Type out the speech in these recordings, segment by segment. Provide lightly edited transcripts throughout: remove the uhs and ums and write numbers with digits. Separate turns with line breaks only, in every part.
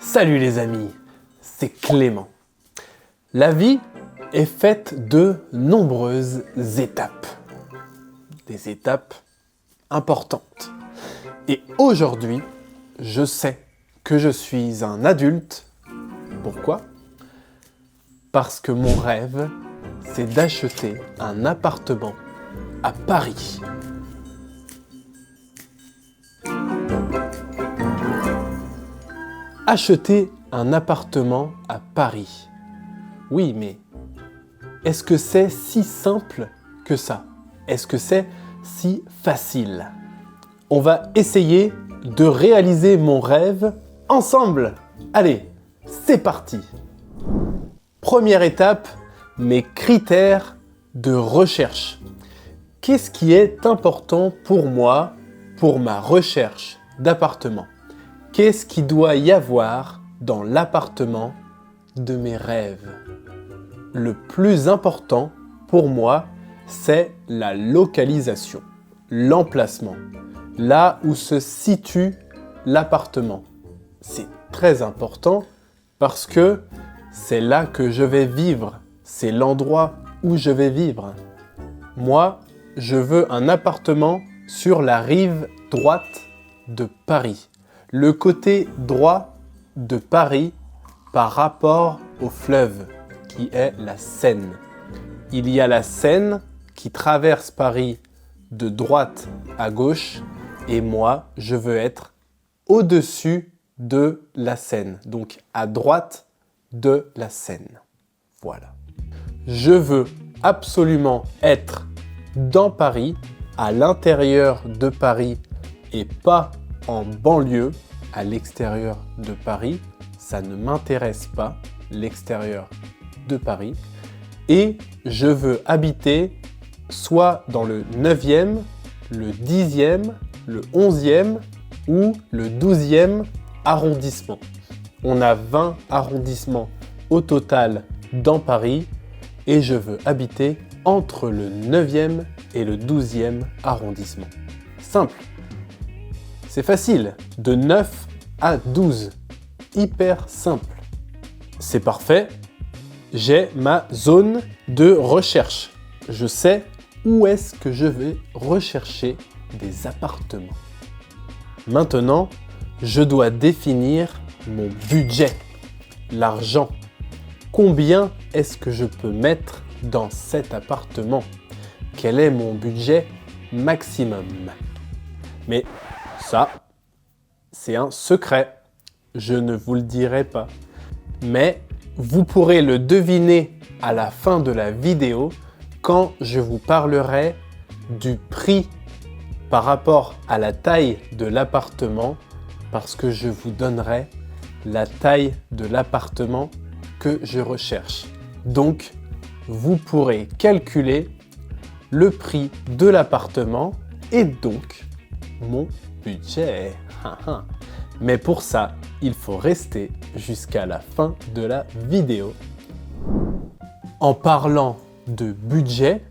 Salut les amis, c'est Clément. La vie est faite de nombreuses étapes. Des étapes importantes. Et aujourd'hui, je sais que je suis un adulte. Pourquoi ? Parce que mon rêve, c'est d'acheter un appartement à Paris. Acheter un appartement à Paris. Oui, mais est-ce que c'est si simple que ça? Est-ce que c'est si facile? On va essayer de réaliser mon rêve ensemble. Allez, c'est parti! Première étape, mes critères de recherche. Qu'est-ce qui est important pour moi, pour ma recherche d'appartement? Qu'est-ce qu'il doit y avoir dans l'appartement de mes rêves? Le plus important pour moi, c'est la localisation, l'emplacement, là où se situe l'appartement. C'est très important parce que c'est là que je vais vivre, c'est l'endroit où je vais vivre. Moi, je veux un appartement sur la rive droite de Paris. Le côté droit de Paris par rapport au fleuve qui est la Seine. Il y a la Seine qui traverse Paris de droite à gauche et moi, je veux être au-dessus de la Seine, donc à droite de la Seine. Voilà. Je veux absolument être dans Paris, à l'intérieur de Paris et pas en banlieue, à l'extérieur de Paris. Ça ne m'intéresse pas, l'extérieur de Paris. Et je veux habiter soit dans le 9e, le 10e, le 11e ou le 12e arrondissement. On a 20 arrondissements au total dans Paris et je veux habiter entre le 9e et le 12e arrondissement. Simple. C'est facile, de 9 à 12. Hyper simple. C'est parfait. J'ai ma zone de recherche. Je sais où est-ce que je vais rechercher des appartements. Maintenant, je dois définir mon budget, l'argent. Combien est-ce que je peux mettre dans cet appartement? Quel est mon budget maximum? Mais ça, c'est un secret. Je ne vous le dirai pas. Mais vous pourrez le deviner à la fin de la vidéo quand je vous parlerai du prix par rapport à la taille de l'appartement parce que je vous donnerai la taille de l'appartement que je recherche. Donc, vous pourrez calculer le prix de l'appartement et donc mon budget. Mais pour ça, il faut rester jusqu'à la fin de la vidéo. En parlant de budget,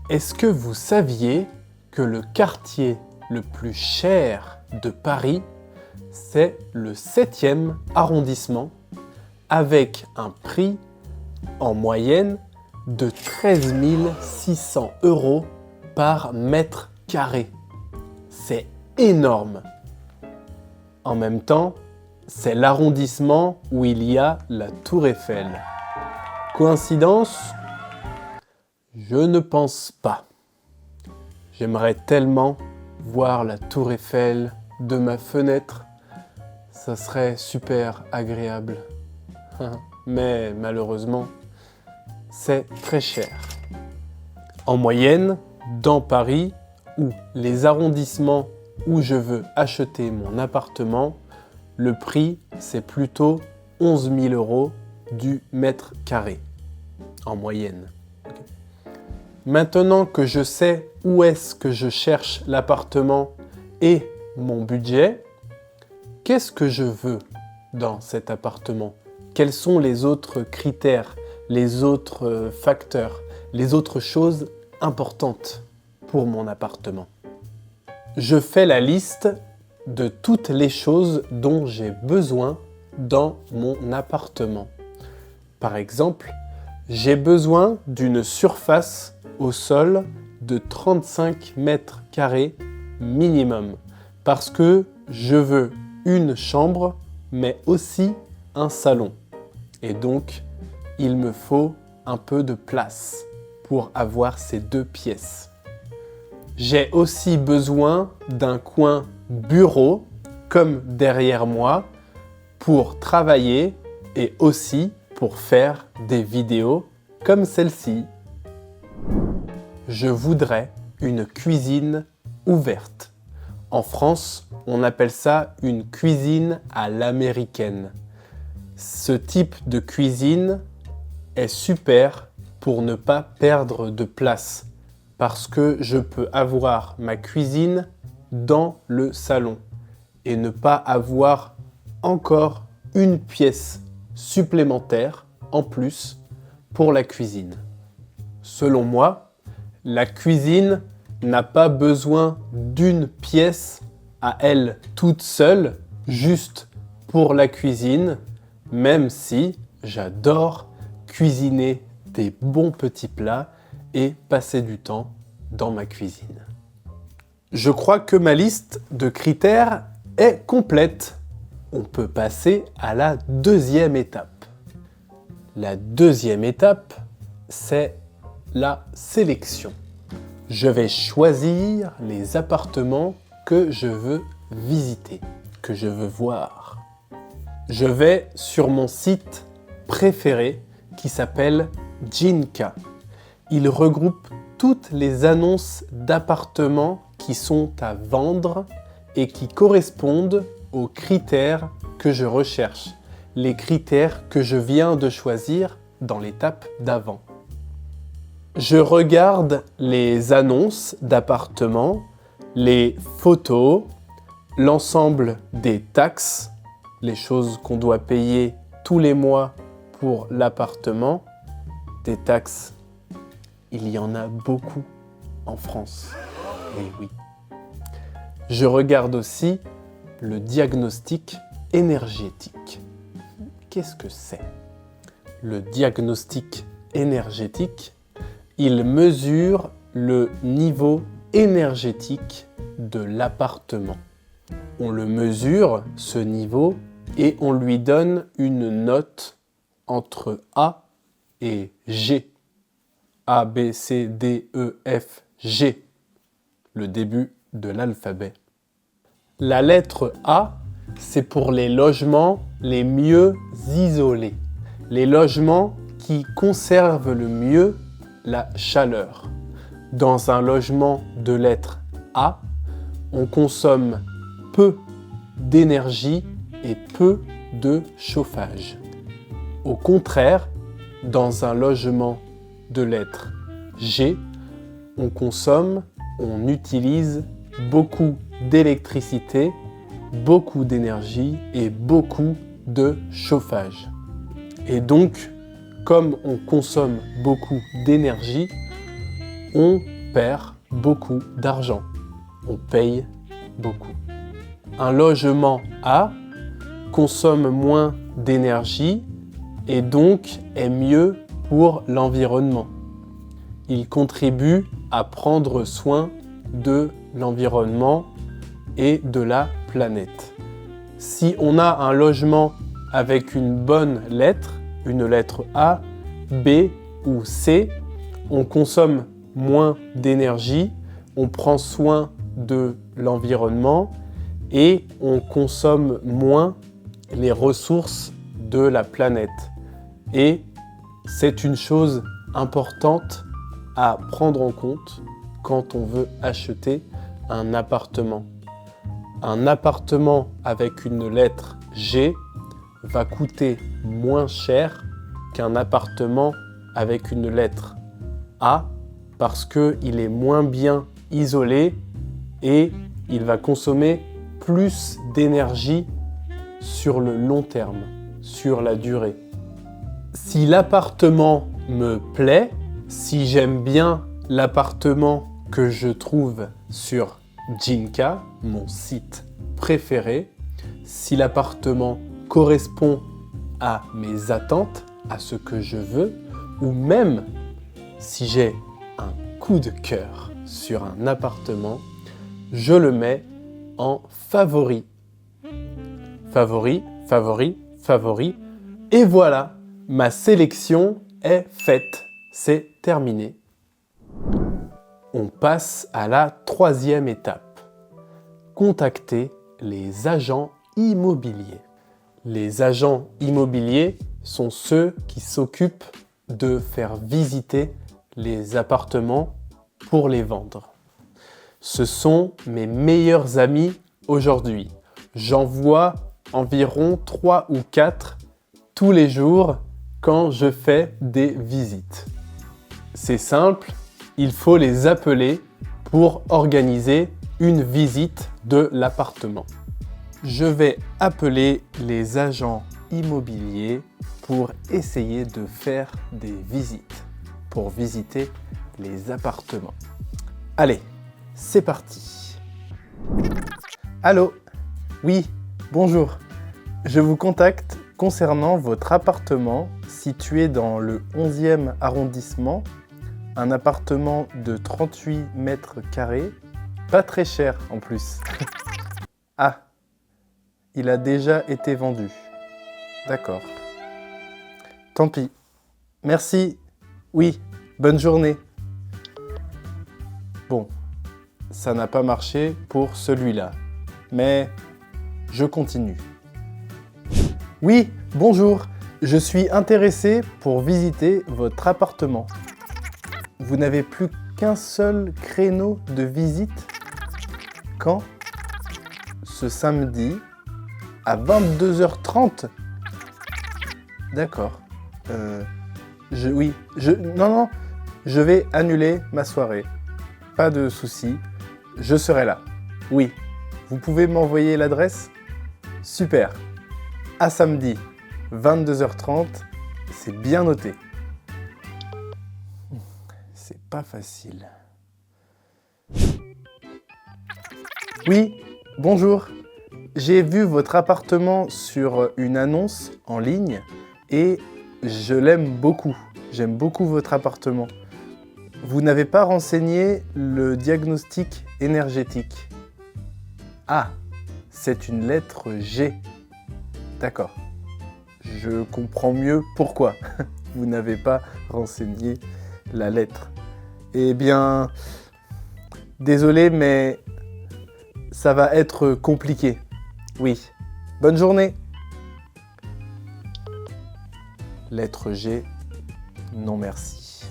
est-ce que vous saviez que le quartier le plus cher de Paris, c'est le 7e arrondissement avec un prix en moyenne de 13 600 € par mètre carré. C'est énorme. En même temps, c'est l'arrondissement où il y a la Tour Eiffel. Coïncidence? Je ne pense pas. J'aimerais tellement voir la Tour Eiffel de ma fenêtre. Ça serait super agréable. Mais malheureusement, c'est très cher. En moyenne, dans Paris, où les arrondissements où je veux acheter mon appartement, le prix, c'est plutôt 11 000 € du mètre carré, en moyenne. Okay. Maintenant que je sais où est-ce que je cherche l'appartement et mon budget, qu'est-ce que je veux dans cet appartement? Quels sont les autres critères, les autres facteurs, les autres choses importantes pour mon appartement? Je fais la liste de toutes les choses dont j'ai besoin dans mon appartement. Par exemple, j'ai besoin d'une surface au sol de 35 mètres carrés minimum parce que je veux une chambre mais aussi un salon. Et donc, il me faut un peu de place pour avoir ces 2 pièces. J'ai aussi besoin d'un coin bureau, comme derrière moi, pour travailler et aussi pour faire des vidéos comme celle-ci. Je voudrais une cuisine ouverte. En France, on appelle ça une cuisine à l'américaine. Ce type de cuisine est super pour ne pas perdre de place parce que je peux avoir ma cuisine dans le salon et ne pas avoir encore une pièce supplémentaire en plus pour la cuisine. Selon moi, la cuisine n'a pas besoin d'une pièce à elle toute seule, juste pour la cuisine, même si j'adore cuisiner des bons petits plats et passer du temps dans ma cuisine. Je crois que ma liste de critères est complète. On peut passer à la deuxième étape. La deuxième étape, c'est la sélection. Je vais choisir les appartements que je veux visiter, que je veux voir. Je vais sur mon site préféré qui s'appelle Jinka. Il regroupe toutes les annonces d'appartements qui sont à vendre et qui correspondent aux critères que je recherche, les critères que je viens de choisir dans l'étape d'avant. Je regarde les annonces d'appartements, les photos, l'ensemble des taxes, les choses qu'on doit payer tous les mois pour l'appartement. Des taxes, il y en a beaucoup en France. Et oui. Je regarde aussi le diagnostic énergétique. Qu'est-ce que c'est? Le diagnostic énergétique, il mesure le niveau énergétique de l'appartement. On le mesure, ce niveau, et on lui donne une note entre A et G. A, B, C, D, E, F, G. Le début de l'alphabet. La lettre A, c'est pour les logements les mieux isolés. Les logements qui conservent le mieux la chaleur. Dans un logement de lettre A, on consomme peu d'énergie et peu de chauffage. Au contraire, dans un logement de lettre G, on utilise beaucoup d'électricité, beaucoup d'énergie et beaucoup de chauffage. Et donc, comme on consomme beaucoup d'énergie, on perd beaucoup d'argent. On paye beaucoup. Un logement A consomme moins d'énergie et donc est mieux pour l'environnement. Il contribue à prendre soin de l'environnement et de la planète. Si on a un logement avec une bonne lettre, une lettre A, B ou C, on consomme moins d'énergie, on prend soin de l'environnement et on consomme moins les ressources de la planète. Et c'est une chose importante à prendre en compte quand on veut acheter un appartement. Un appartement avec une lettre G va coûter moins cher qu'un appartement avec une lettre A parce qu'il est moins bien isolé et il va consommer plus d'énergie sur le long terme, sur la durée. Si l'appartement me plaît, si j'aime bien l'appartement que je trouve sur Jinka, mon site préféré, si l'appartement correspond à mes attentes, à ce que je veux, ou même si j'ai un coup de cœur sur un appartement, je le mets en favori. Favori, favori, favori. Et voilà, ma sélection est faite. C'est terminé. On passe à la troisième étape. Contacter les agents immobiliers. Les agents immobiliers sont ceux qui s'occupent de faire visiter les appartements pour les vendre. Ce sont mes meilleurs amis aujourd'hui. J'en vois environ 3 ou 4 tous les jours quand je fais des visites. C'est simple, il faut les appeler pour organiser une visite de l'appartement. Je vais appeler les agents immobiliers pour essayer de faire des visites, pour visiter les appartements. Allez, c'est parti. Allô? Oui, bonjour. Je vous contacte concernant votre appartement situé dans le 11e arrondissement, un appartement de 38 mètres carrés, pas très cher en plus. Ah, il a déjà été vendu. D'accord. Tant pis. Merci. Oui, bonne journée. Bon, ça n'a pas marché pour celui-là, mais je continue. Oui, bonjour. Je suis intéressé pour visiter votre appartement. Vous n'avez plus qu'un seul créneau de visite? Quand? Ce samedi à 22h30. D'accord. Non, je vais annuler ma soirée. Pas de souci, je serai là. Oui, vous pouvez m'envoyer l'adresse? Super. À samedi, 22h30, c'est bien noté. C'est pas facile. Oui, bonjour. J'ai vu votre appartement sur une annonce en ligne et je l'aime beaucoup. J'aime beaucoup votre appartement. Vous n'avez pas renseigné le diagnostic énergétique? Ah, c'est une lettre G. D'accord. Je comprends mieux pourquoi vous n'avez pas renseigné la lettre. Eh bien, désolé, mais ça va être compliqué. Oui. Bonne journée. Lettre G. Non merci.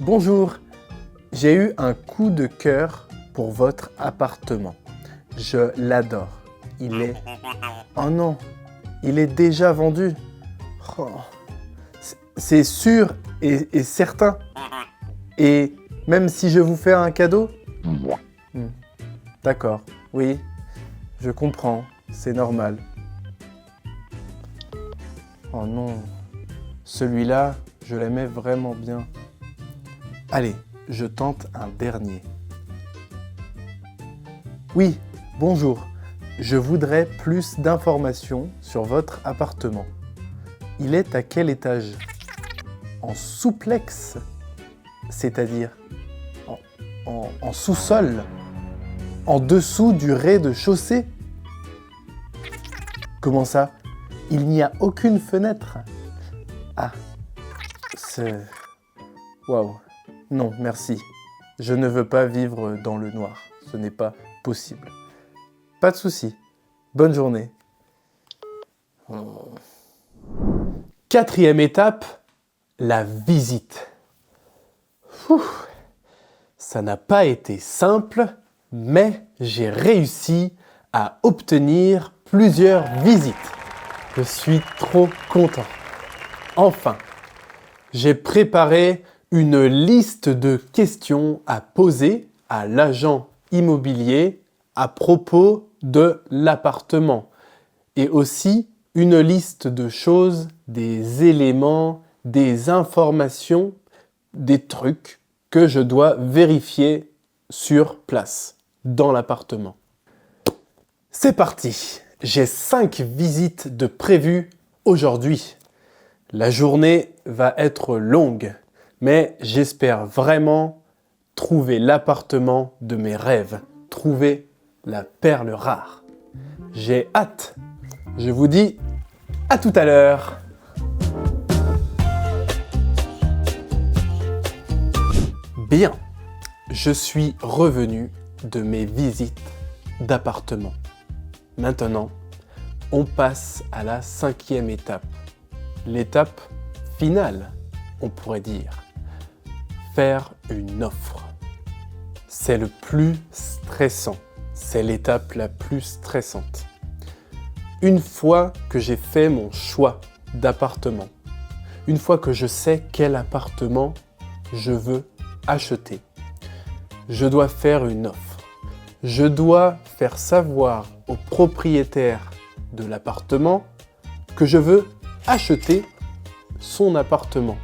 Bonjour. J'ai eu un coup de cœur pour votre appartement. Je l'adore. Il est... Oh non, il est déjà vendu. Oh. C'est sûr et certain. Et même si je vous fais un cadeau? D'accord, oui, je comprends, c'est normal. Oh non, celui-là, je l'aimais vraiment bien. Allez, je tente un dernier. Oui, bonjour. Je voudrais plus d'informations sur votre appartement. Il est à quel étage? En souplex, c'est-à-dire en sous-sol, en dessous du rez-de-chaussée. Comment ça? Il n'y a aucune fenêtre. Ah, c'est... Waouh. Non, merci. Je ne veux pas vivre dans le noir. Ce n'est pas possible. Pas de souci. Bonne journée. Quatrième étape, la visite. Ça n'a pas été simple, mais j'ai réussi à obtenir plusieurs visites. Je suis trop content. Enfin, j'ai préparé une liste de questions à poser à l'agent immobilier à propos de l'appartement et aussi une liste de choses, des éléments, des informations, des trucs que je dois vérifier sur place, dans l'appartement. C'est parti! J'ai 5 visites de prévues aujourd'hui. La journée va être longue, mais j'espère vraiment trouver l'appartement de mes rêves, trouver la perle rare. J'ai hâte. Je vous dis à tout à l'heure. Bien, je suis revenu de mes visites d'appartement. Maintenant, on passe à la 5e étape. L'étape finale, on pourrait dire. Faire une offre. C'est le plus stressant. C'est l'étape la plus stressante. Une fois que j'ai fait mon choix d'appartement, une fois que je sais quel appartement je veux acheter, je dois faire une offre. Je dois faire savoir au propriétaire de l'appartement que je veux acheter son appartement.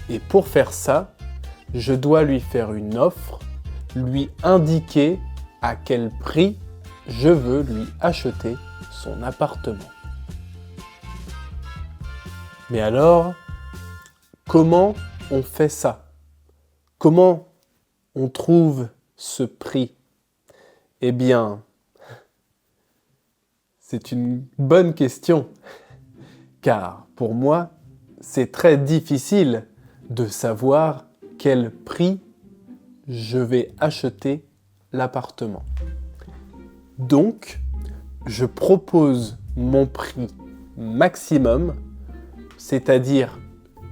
Et pour faire ça, je dois lui faire une offre, lui indiquer à quel prix je veux lui acheter son appartement. Mais alors, comment on fait ça? Comment on trouve ce prix? Eh bien, c'est une bonne question, car pour moi, c'est très difficile de savoir quel prix je vais acheter l'appartement. Donc, je propose mon prix maximum, c'est-à-dire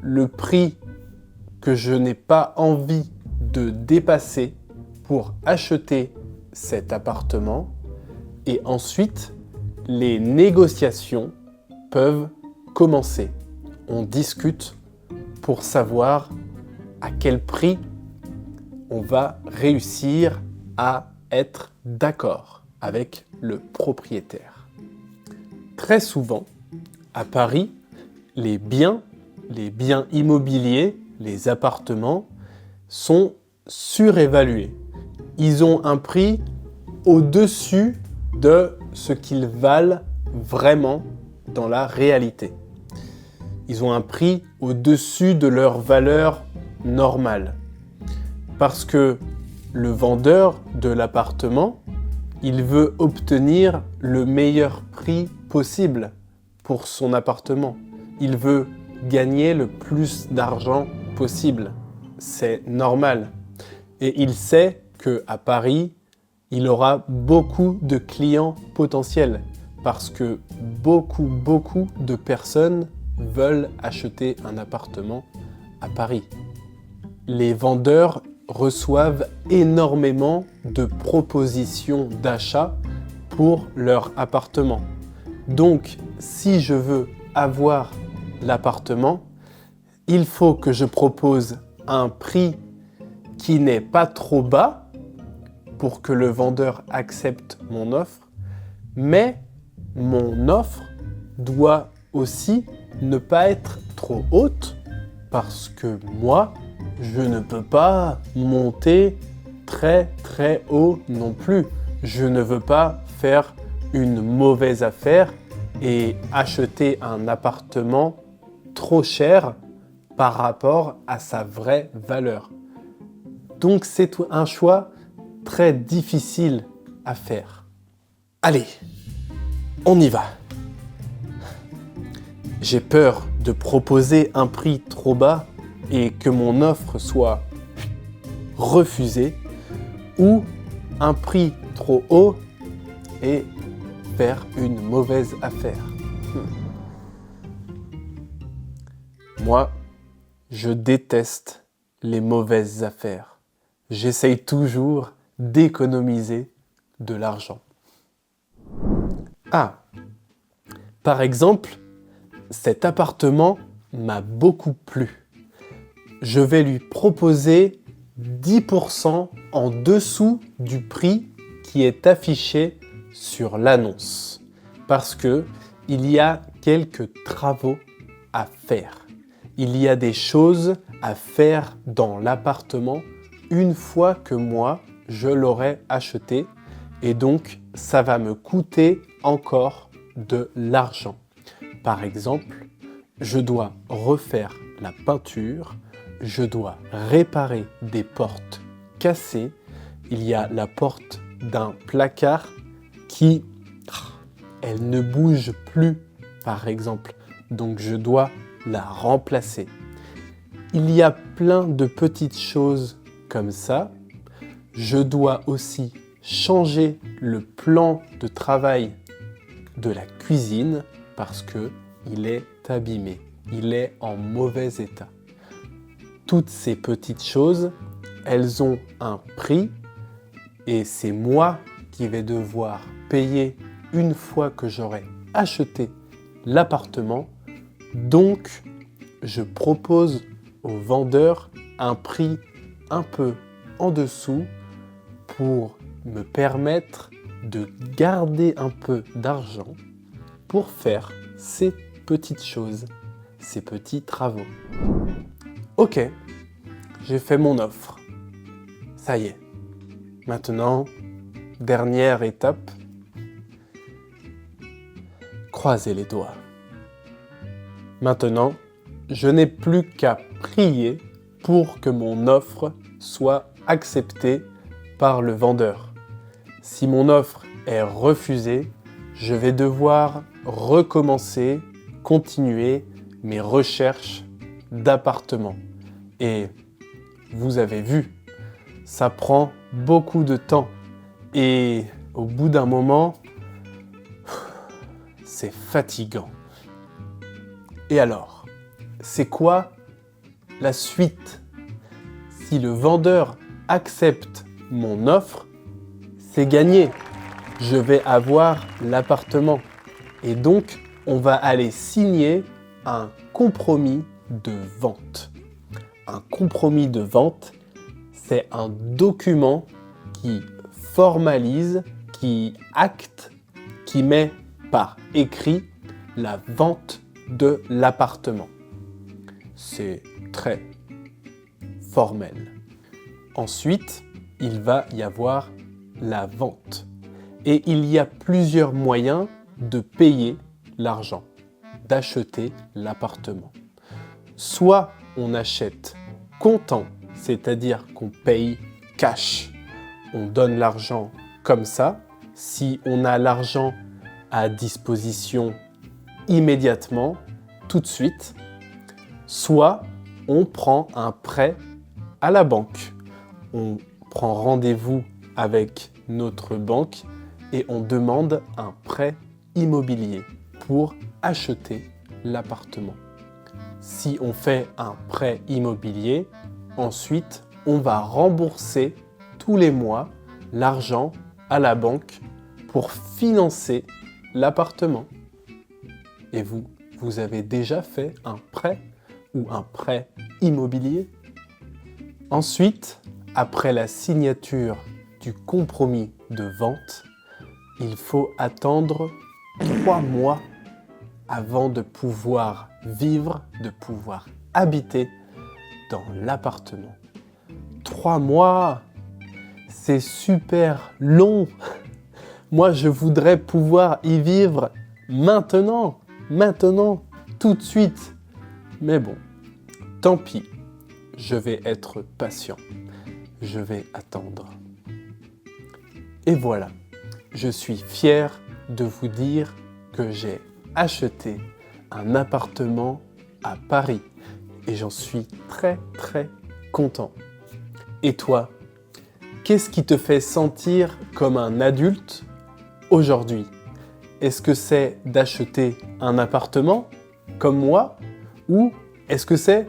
le prix que je n'ai pas envie de dépasser pour acheter cet appartement, et ensuite, les négociations peuvent commencer. On discute pour savoir à quel prix on va réussir à être d'accord avec le propriétaire. Très souvent, à Paris, les biens immobiliers, les appartements, sont surévalués. Ils ont un prix au-dessus de ce qu'ils valent vraiment dans la réalité. Ils ont un prix au-dessus de leur valeur normale. Parce que le vendeur de l'appartement, il veut obtenir le meilleur prix possible pour son appartement. Il veut gagner le plus d'argent possible. C'est normal. Et il sait qu'à Paris, il aura beaucoup de clients potentiels parce que beaucoup de personnes veulent acheter un appartement à Paris. Les vendeurs reçoivent énormément de propositions d'achat pour leur appartement. Donc, si je veux avoir l'appartement, il faut que je propose un prix qui n'est pas trop bas pour que le vendeur accepte mon offre, mais mon offre doit aussi ne pas être trop haute parce que moi, je ne peux pas monter très haut non plus. Je ne veux pas faire une mauvaise affaire et acheter un appartement trop cher par rapport à sa vraie valeur. Donc c'est un choix très difficile à faire. Allez, on y va. J'ai peur de proposer un prix trop bas et que mon offre soit refusée, ou un prix trop haut et faire une mauvaise affaire. Moi, je déteste les mauvaises affaires. J'essaye toujours d'économiser de l'argent. Ah, par exemple, cet appartement m'a beaucoup plu. Je vais lui proposer 10% en dessous du prix qui est affiché sur l'annonce. Parce que il y a quelques travaux à faire. Il y a des choses à faire dans l'appartement une fois que moi, je l'aurai acheté. Et donc, ça va me coûter encore de l'argent. Par exemple, je dois refaire la peinture, je dois réparer des portes cassées. Il y a la porte d'un placard qui, elle ne bouge plus, par exemple. Donc je dois la remplacer. Il y a plein de petites choses comme ça. Je dois aussi changer le plan de travail de la cuisine parce que il est abîmé, il est en mauvais état. Toutes ces petites choses, elles ont un prix et c'est moi qui vais devoir payer une fois que j'aurai acheté l'appartement. Donc, je propose au vendeur un prix un peu en dessous pour me permettre de garder un peu d'argent pour faire ces petites choses, ces petits travaux. Ok, j'ai fait mon offre. Ça y est. Maintenant, dernière étape. Croisez les doigts. Maintenant, je n'ai plus qu'à prier pour que mon offre soit acceptée par le vendeur. Si mon offre est refusée, je vais devoir recommencer, continuer mes recherches d'appartements. Et vous avez vu, ça prend beaucoup de temps. Et au bout d'un moment, c'est fatigant. Et alors, c'est quoi la suite? Si le vendeur accepte mon offre, c'est gagné. Je vais avoir l'appartement. Et donc, on va aller signer un compromis de vente. Un compromis de vente, c'est un document qui formalise, qui acte, qui met par écrit la vente de l'appartement. C'est très formel. Ensuite, il va y avoir la vente. Et il y a plusieurs moyens de payer l'argent, d'acheter l'appartement. Soit on achète comptant, c'est-à-dire qu'on paye cash. On donne l'argent comme ça. Si on a l'argent à disposition immédiatement, tout de suite. Soit on prend un prêt à la banque. On prend rendez-vous avec notre banque et on demande un prêt immobilier pour acheter l'appartement. Si on fait un prêt immobilier, ensuite on va rembourser tous les mois l'argent à la banque pour financer l'appartement. Et vous, vous avez déjà fait un prêt ou un prêt immobilier? Ensuite, après la signature du compromis de vente, il faut attendre 3 mois avant de pouvoir vivre, de pouvoir habiter dans l'appartement. 3 mois, c'est super long. Moi, je voudrais pouvoir y vivre maintenant, tout de suite. Mais bon, tant pis, je vais être patient. Je vais attendre. Et voilà, je suis fier de vous dire que j'ai acheté un appartement à Paris et j'en suis très content. Et toi, qu'est-ce qui te fait sentir comme un adulte aujourd'hui? Est-ce que c'est d'acheter un appartement comme moi ou est-ce que c'est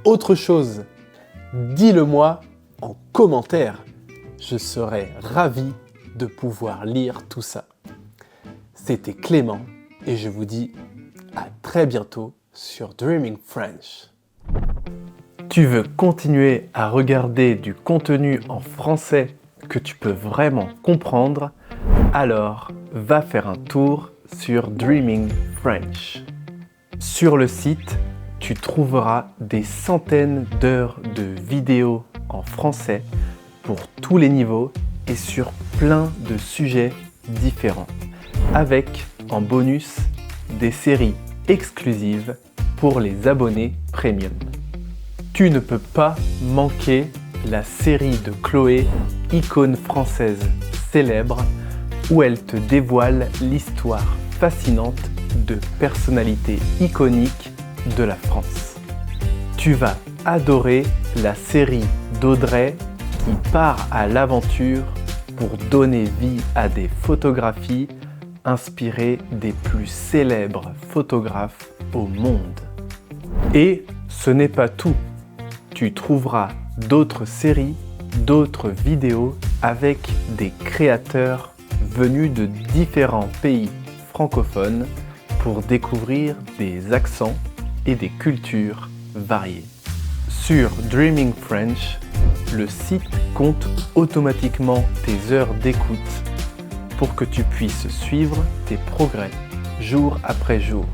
autre chose? Dis-le-moi en commentaire. Je serai ravi de pouvoir lire tout ça. C'était Clément et je vous dis à très bientôt sur Dreaming French. Tu veux continuer à regarder du contenu en français que tu peux vraiment comprendre? Alors, va faire un tour sur Dreaming French. Sur le site, tu trouveras des centaines d'heures de vidéos en français pour tous les niveaux et sur plein de sujets différents. avec, en bonus, des séries exclusives pour les abonnés premium. Tu ne peux pas manquer la série de Chloé, icône française célèbre, où elle te dévoile l'histoire fascinante de personnalités iconiques de la France. Tu vas adorer la série d'Audrey qui part à l'aventure pour donner vie à des photographies inspirées des plus célèbres photographes au monde. Et ce n'est pas tout. Tu trouveras d'autres séries, d'autres vidéos avec des créateurs venus de différents pays francophones pour découvrir des accents et des cultures variées. Sur Dreaming French, le site compte automatiquement tes heures d'écoute pour que tu puisses suivre tes progrès jour après jour.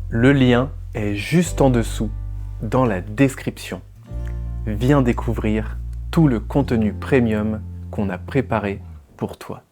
Le lien est juste en dessous, dans la description. Viens découvrir tout le contenu premium qu'on a préparé pour toi.